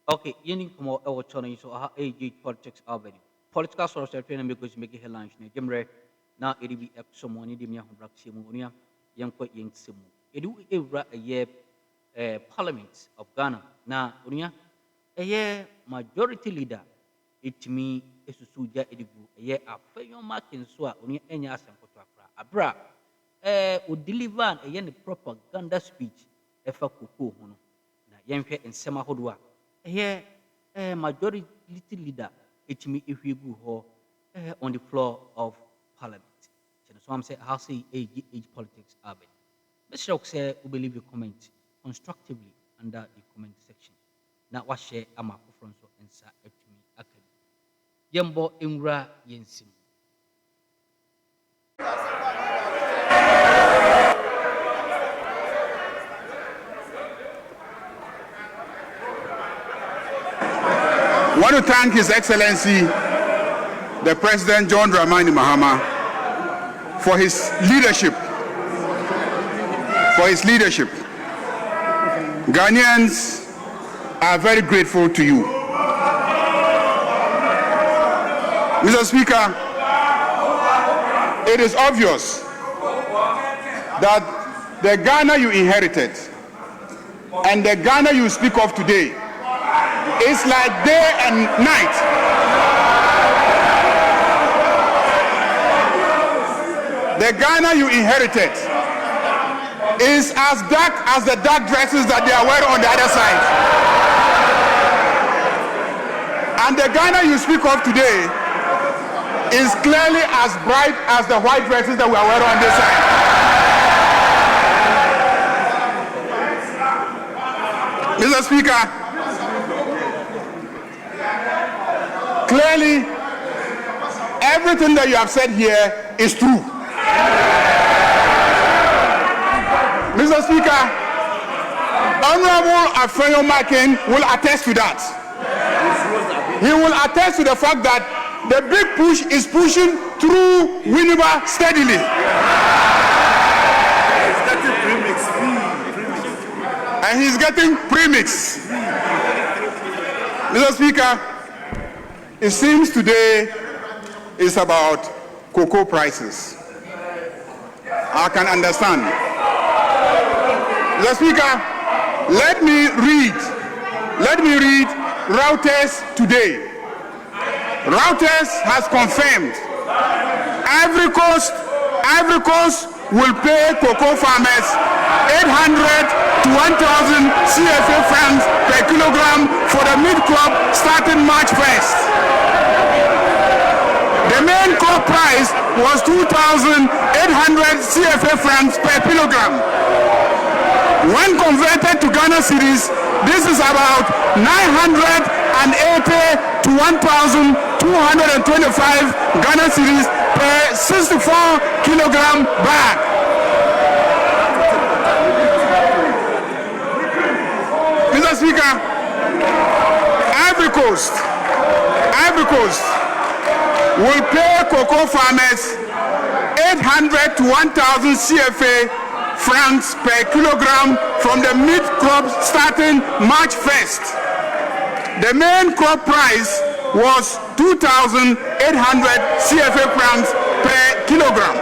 Okay, yini kuma ewo chono so aha age politics abedi. Political source train me go make headlines ne gemre na eribi ekso mo ni demia hobrak semu onia yanko yensemu. Edu evra eye Parliament of Ghana na onia eye majority leader itimi esusuja edigu eye afeyon marking so a onia enya asenkoto akra. Abra o deliver eye ne propaganda speech efa koko hono. Na yenhwe ensema hodo a here majority leader itimi ehwegu ho on the floor of Parliament. So I'm saying how say age politics are bad. Let's say we believe your comment constructively under the comment section. Now what share ama from so answer etimi akadi. Yembo imra yensim. I want to thank His Excellency, the President John Dramani Mahama, for his leadership. Ghanaians are very grateful to you. Mr. Speaker, it is obvious that the Ghana you inherited and the Ghana you speak of today is like day and night. The Ghana you inherited is as dark as the dark dresses that they are wearing on the other side. And the Ghana you speak of today is clearly as bright as the white dresses that we are wearing on this side. Mr. Speaker, clearly, everything that you have said here is true. Mr. Speaker, Honorable Afenyo Makin will attest to that. He will attest to the fact that the big push is pushing through Winneba steadily. And he's getting premix. Mr. Speaker, it seems today is about cocoa prices. I can understand. Mr. Speaker, let me read Reuters today. Reuters has confirmed Ivory Coast will pay cocoa farmers 800 to 1,000 CFA francs per kilogram for the mid-crop starting March 1st. The main crop price was 2,800 CFA francs per kilogram. When converted to Ghana cedis, this is about 980 to 1,225 Ghana cedis per 64 kilogram bag. Mr. Speaker, Ivory Coast will pay cocoa farmers 800 to 1,000 CFA francs per kilogram from the mid-crop starting March 1st. The main crop price was 2,800 CFA francs per kilogram.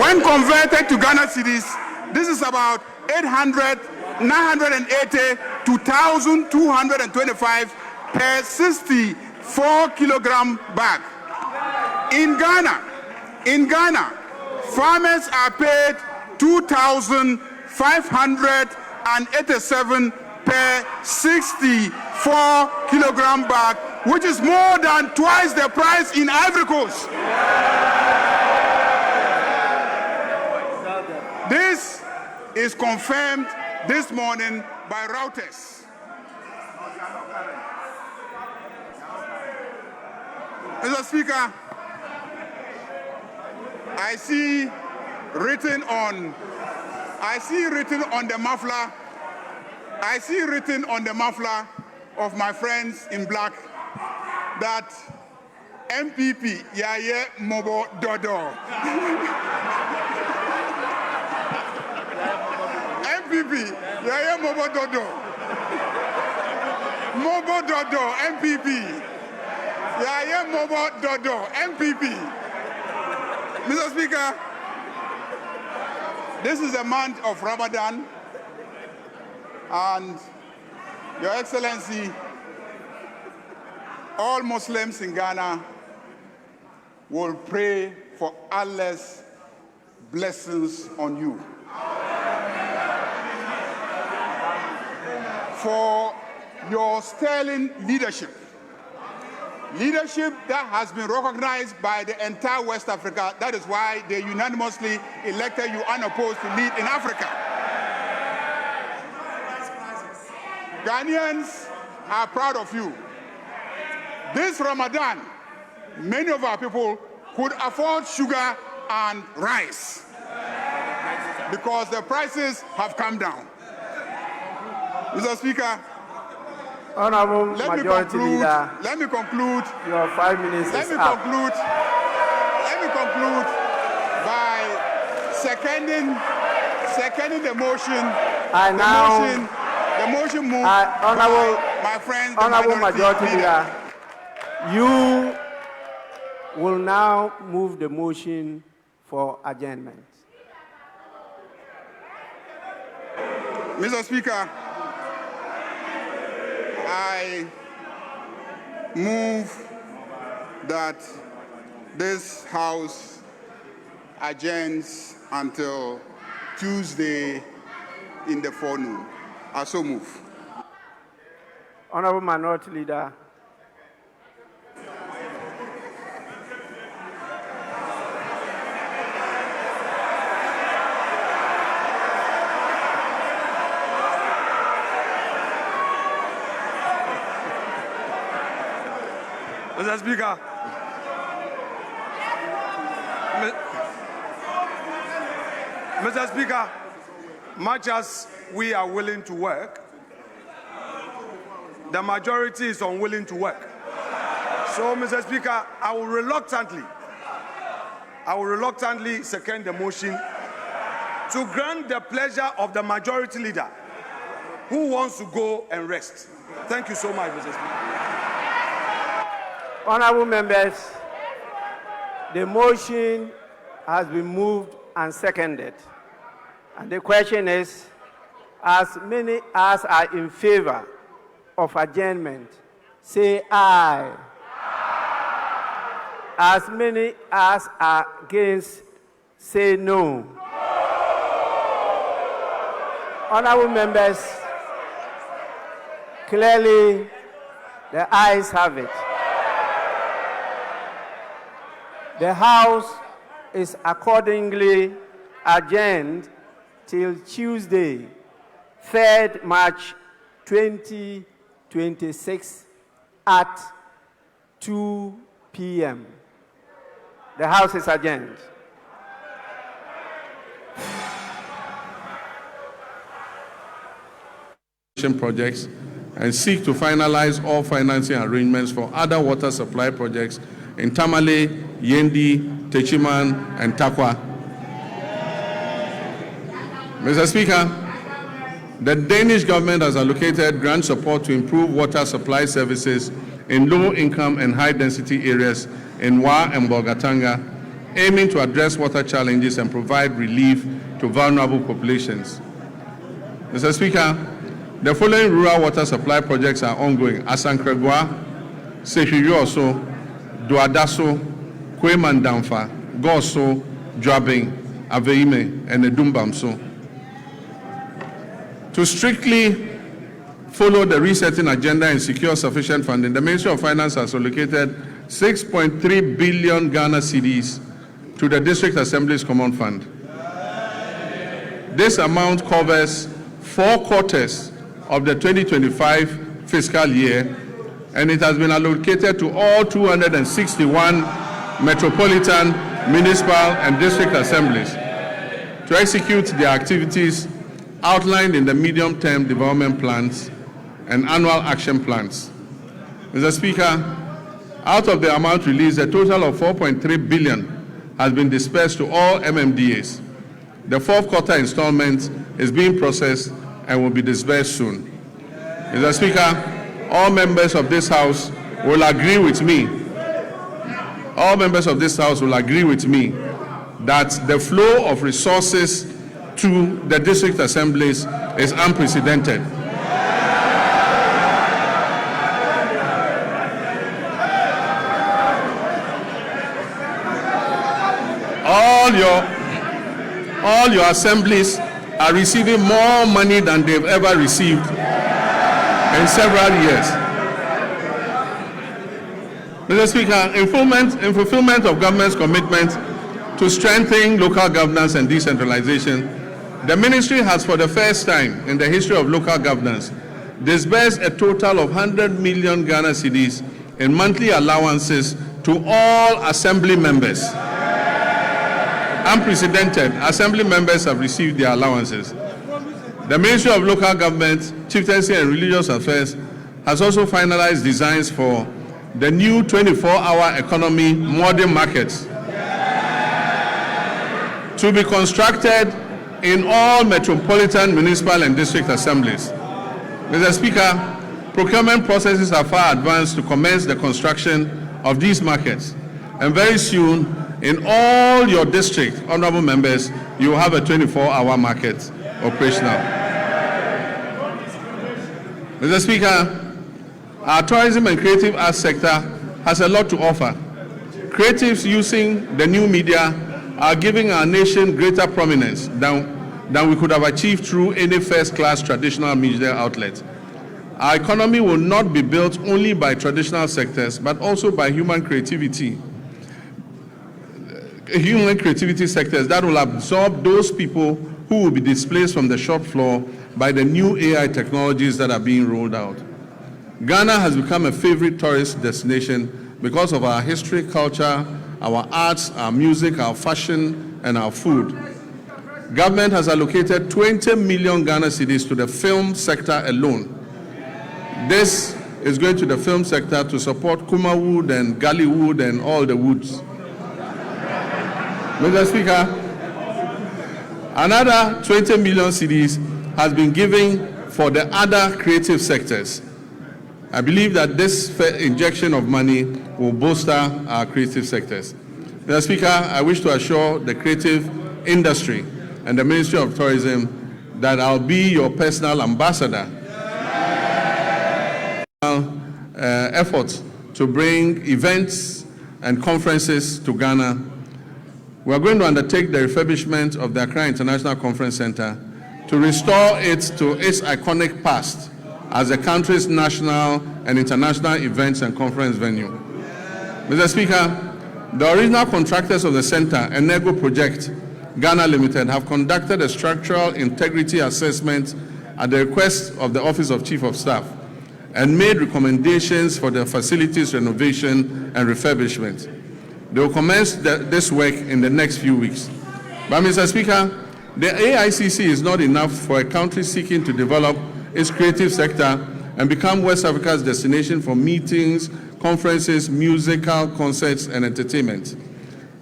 When converted to Ghana cedis, this is about 980 to 1,225 per 64 kilogram bag. In Ghana, farmers are paid 2,587 per 64 kilogram bag, which is more than twice the price in Ivory Coast. This is confirmed this morning by Reuters. Mr. Speaker, I see written on the muffler of my friends in black that MPP Yaya Mobo Dodo. MPP Yaya Mobo Dodo. Mobo Dodo, MPP. Yaya Mobo Dodo, MPP. Mr. Speaker, this is a month of Ramadan, and Your Excellency, all Muslims in Ghana will pray for Allah's blessings on you. For your sterling leadership that has been recognized by the entire West Africa. That is why they unanimously elected you unopposed to lead in Africa. Ghanaians are proud of you. This Ramadan, many of our people could afford sugar and rice because the prices have come down. Mr. Speaker, Honorable Majority Leader, let me conclude. Your 5 minutes is up. Let me conclude by seconding the motion. The motion moved by my friend, the Honorable Majority Leader, you will now move the motion for adjournment. Mr. Speaker, I move that this House adjourns until Tuesday in the forenoon. I so move. Honorable Minority Leader, Mr. Speaker, Mr. Speaker, much as we are willing to work, the majority is unwilling to work. So, Mr. Speaker, I will reluctantly second the motion to grant the pleasure of the majority leader who wants to go and rest. Thank you so much, Mr. Speaker. Honorable members, the motion has been moved and seconded. And the question is, as many as are in favor of adjournment, say aye. As many as are against, say no. Honorable members, clearly the ayes have it. The House is accordingly adjourned till Tuesday, 3rd March 2026 at 2 p.m. The House is adjourned. Projects and seek to finalize all financing arrangements for other water supply projects in Tamale, Yendi, Techiman, and Takwa. Mr. Speaker, the Danish government has allocated grant support to improve water supply services in low-income and high-density areas in Wa and Bolgatanga, aiming to address water challenges and provide relief to vulnerable populations. Mr. Speaker, the following rural water supply projects are ongoing: Asankregwa, Sehwiyoso, Duadaso, Kwemandamfa, Goso, Dwabing, Aveime, and Edumbamso. To strictly follow the resetting agenda and secure sufficient funding, the Ministry of Finance has allocated 6.3 billion Ghana cedis to the District Assembly's Common Fund. This amount covers 4 quarters of the 2025 fiscal year, and it has been allocated to all 261 metropolitan, municipal, and district assemblies to execute their activities outlined in the medium-term development plans and annual action plans. Mr. Speaker, out of the amount released, a total of 4.3 billion has been dispersed to all MMDAs. The 4th quarter installment is being processed and will be disbursed soon. Mr. Speaker, all members of this House will agree with me. All members of this House will agree with me that the flow of resources to the district assemblies is unprecedented. All your assemblies are receiving more money than they've ever received in several years. Mr. Speaker, in fulfillment of government's commitment to strengthening local governance and decentralization, the ministry has, for the first time in the history of local governance, disbursed a total of 100 million Ghana cedis in monthly allowances to all assembly members. Unprecedented, assembly members have received their allowances. The Ministry of Local Government, Chieftaincy and Religious Affairs has also finalized designs for the new 24-hour economy modern markets to be constructed in all metropolitan, municipal and district assemblies. Mr. Speaker, procurement processes are far advanced to commence the construction of these markets, and very soon in all your district, honorable members, you will have a 24-hour market operational. Mr. Speaker, our tourism and creative arts sector has a lot to offer. Creatives using the new media are giving our nation greater prominence than we could have achieved through any first-class traditional media outlet. Our economy will not be built only by traditional sectors, but also by human creativity sectors that will absorb those people who will be displaced from the shop floor by the new AI technologies that are being rolled out. Ghana has become a favorite tourist destination because of our history, culture, our arts, our music, our fashion, and our food. Government has allocated 20 million Ghana cedis to the film sector alone. This is going to the film sector to support Kuma wood and Gali wood and all the woods. Mr. Speaker, another 20 million cedis has been given for the other creative sectors. I believe that this injection of money will bolster our creative sectors. Mr. Speaker, I wish to assure the creative industry and the Ministry of Tourism that I'll be your personal ambassador. Efforts to bring events and conferences to Ghana. We are going to undertake the refurbishment of the Accra International Conference Center to restore it to its iconic past as the country's national and international events and conference venue. Mr. Speaker, the original contractors of the center, Enego Project Ghana Limited, have conducted a structural integrity assessment at the request of the Office of Chief of Staff and made recommendations for the facilities renovation and refurbishment. They will commence this work in the next few weeks. But Mr. Speaker, the AICC is not enough for a country seeking to develop its creative sector and become West Africa's destination for meetings, conferences, musical concerts, and entertainment.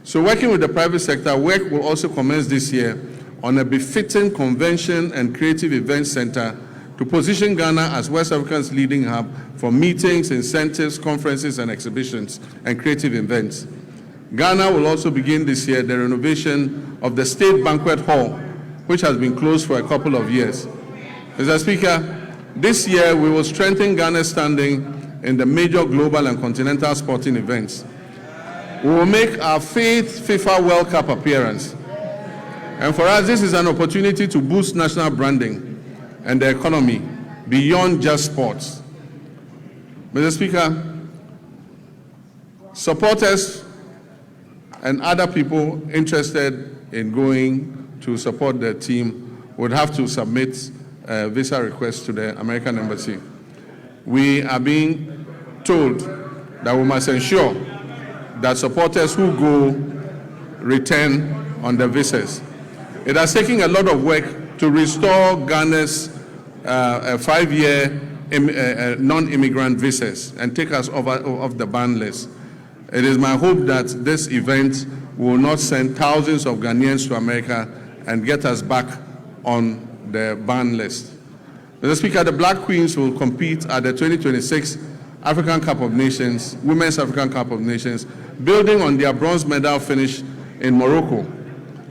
So working with the private sector, work will also commence this year on a befitting convention and creative events center to position Ghana as West Africa's leading hub for meetings, incentives, conferences, and exhibitions and creative events. Ghana will also begin this year the renovation of the State Banquet Hall, which has been closed for a couple of years. Mr. Speaker, this year we will strengthen Ghana's standing in the major global and continental sporting events. We will make our 5th FIFA World Cup appearance. And for us, this is an opportunity to boost national branding and the economy beyond just sports. Mr. Speaker, supporters and other people interested in going to support the team would have to submit a visa request to the American Embassy. We are being told that we must ensure that supporters who go return on the visas. It has taken a lot of work to restore Ghana's 5-year non-immigrant visas and take us off the ban list. It is my hope that this event will not send thousands of Ghanaians to America and get us back on the ban list. Mr. Speaker, the Black Queens will compete at the 2026 African Cup of Nations, Women's African Cup of Nations, building on their bronze medal finish in Morocco.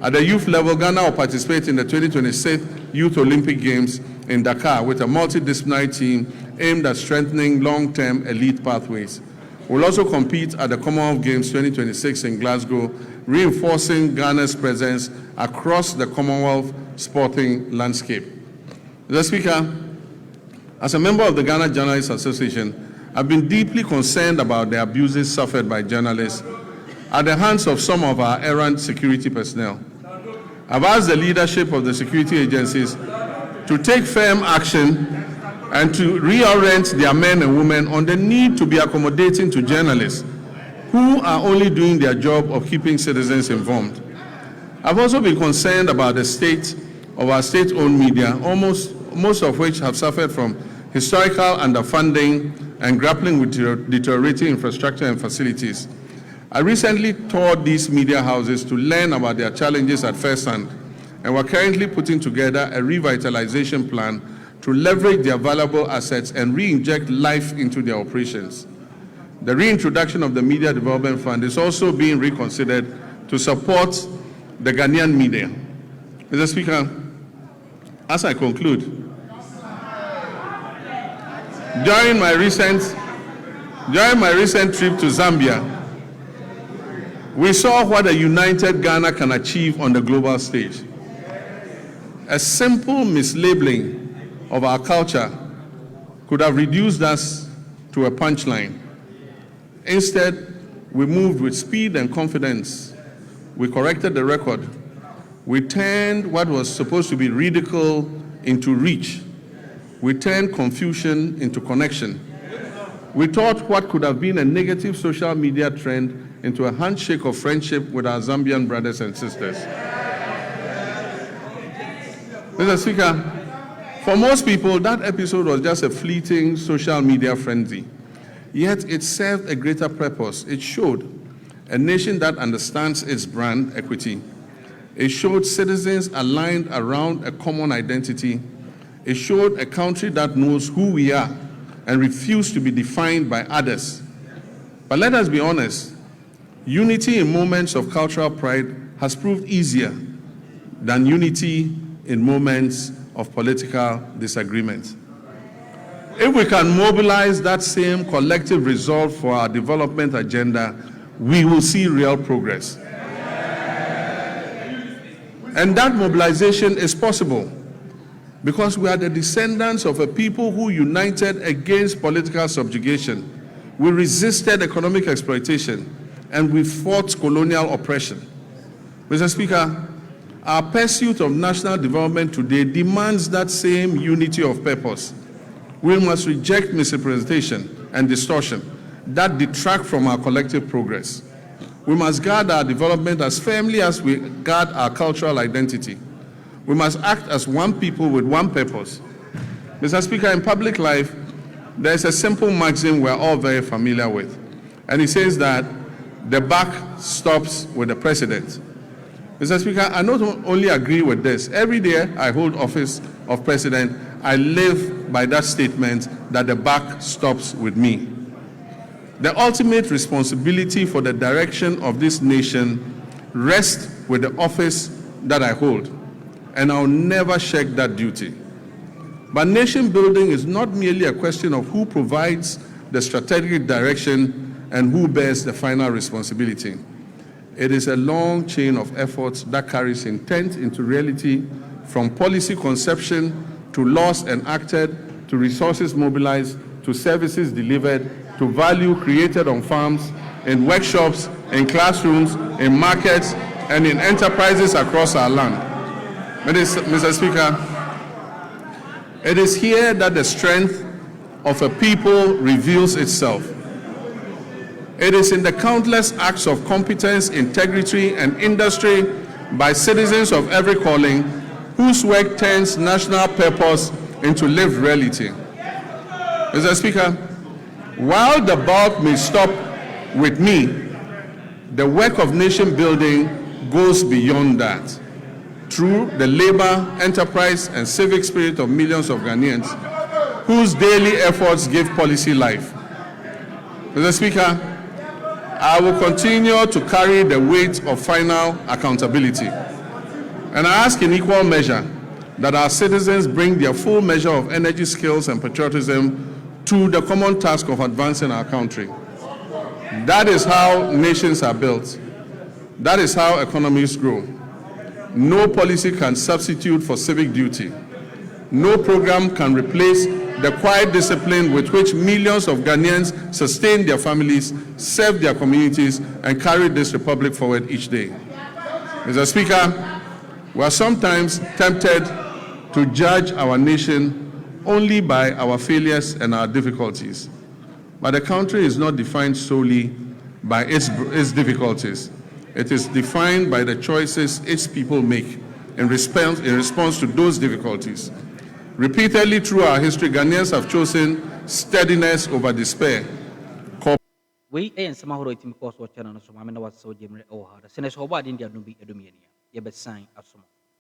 At the youth level, Ghana will participate in the 2026 Youth Olympic Games in Dakar with a multidisciplinary team aimed at strengthening long-term elite pathways. We'll also compete at the Commonwealth Games 2026 in Glasgow, reinforcing Ghana's presence across the Commonwealth sporting landscape. Mr. Speaker, as a member of the Ghana Journalists Association, I've been deeply concerned about the abuses suffered by journalists at the hands of some of our errant security personnel. I've asked the leadership of the security agencies to take firm action and to reorient their men and women on the need to be accommodating to journalists who are only doing their job of keeping citizens informed. I've also been concerned about the state of our state-owned media, most of which have suffered from historical underfunding and grappling with deteriorating infrastructure and facilities. I recently toured these media houses to learn about their challenges at first hand, and we're currently putting together a revitalization plan to leverage their valuable assets and re-inject life into their operations. The reintroduction of the Media Development Fund is also being reconsidered to support the Ghanaian media. Mr. Speaker, as I conclude, during my recent trip to Zambia, we saw what a united Ghana can achieve on the global stage. A simple mislabeling of our culture could have reduced us to a punchline. Instead, we moved with speed and confidence. We corrected the record. We turned what was supposed to be ridicule into reach. We turned confusion into connection. We taught what could have been a negative social media trend into a handshake of friendship with our Zambian brothers and sisters. Mr. Speaker, for most people, that episode was just a fleeting social media frenzy. Yet it served a greater purpose. It showed a nation that understands its brand equity. It showed citizens aligned around a common identity. It showed a country that knows who we are and refused to be defined by others. But let us be honest, unity in moments of cultural pride has proved easier than unity in moments of political disagreement. If we can mobilize that same collective resolve for our development agenda, we will see real progress. And that mobilization is possible because we are the descendants of a people who united against political subjugation. We resisted economic exploitation and we fought colonial oppression. Mr. Speaker, our pursuit of national development today demands that same unity of purpose. We must reject misrepresentation and distortion that detract from our collective progress. We must guard our development as firmly as we guard our cultural identity. We must act as one people with one purpose. Mr. Speaker, in public life, there is a simple maxim we're all very familiar with, and it says that the buck stops with the president. Mr. Speaker, I not only agree with this. Every day I hold office of president, I live by that statement that the buck stops with me. The ultimate responsibility for the direction of this nation rests with the office that I hold, and I'll never shirk that duty. But nation building is not merely a question of who provides the strategic direction and who bears the final responsibility. It is a long chain of efforts that carries intent into reality, from policy conception to laws enacted, to resources mobilized, to services delivered, to value created on farms, in workshops, in classrooms, in markets, and in enterprises across our land. Mr. Speaker, it is here that the strength of a people reveals itself. It is in the countless acts of competence, integrity, and industry by citizens of every calling whose work turns national purpose into lived reality. Mr. Speaker, while the bulk may stop with me, the work of nation building goes beyond that. through the labor, enterprise, and civic spirit of millions of Ghanaians whose daily efforts give policy life. Mr. Speaker, I will continue to carry the weight of final accountability. And I ask in equal measure that our citizens bring their full measure of energy, skills, and patriotism to the common task of advancing our country. That is how nations are built. That is how economies grow. No policy can substitute for civic duty. No program can replace the quiet discipline with which millions of Ghanaians sustain their families, serve their communities, and carry this republic forward each day. Mr. Speaker, we are sometimes tempted to judge our nation only by our failures and our difficulties. But the country is not defined solely by its difficulties. It is defined by the choices its people make in response to those difficulties. Repeatedly through our history, Ghanaians have chosen steadiness over despair. We and some of the team course watching on us, Mamma was so general or hard. Senator Hobart India Nubi Edumiania, Yabet sign as some.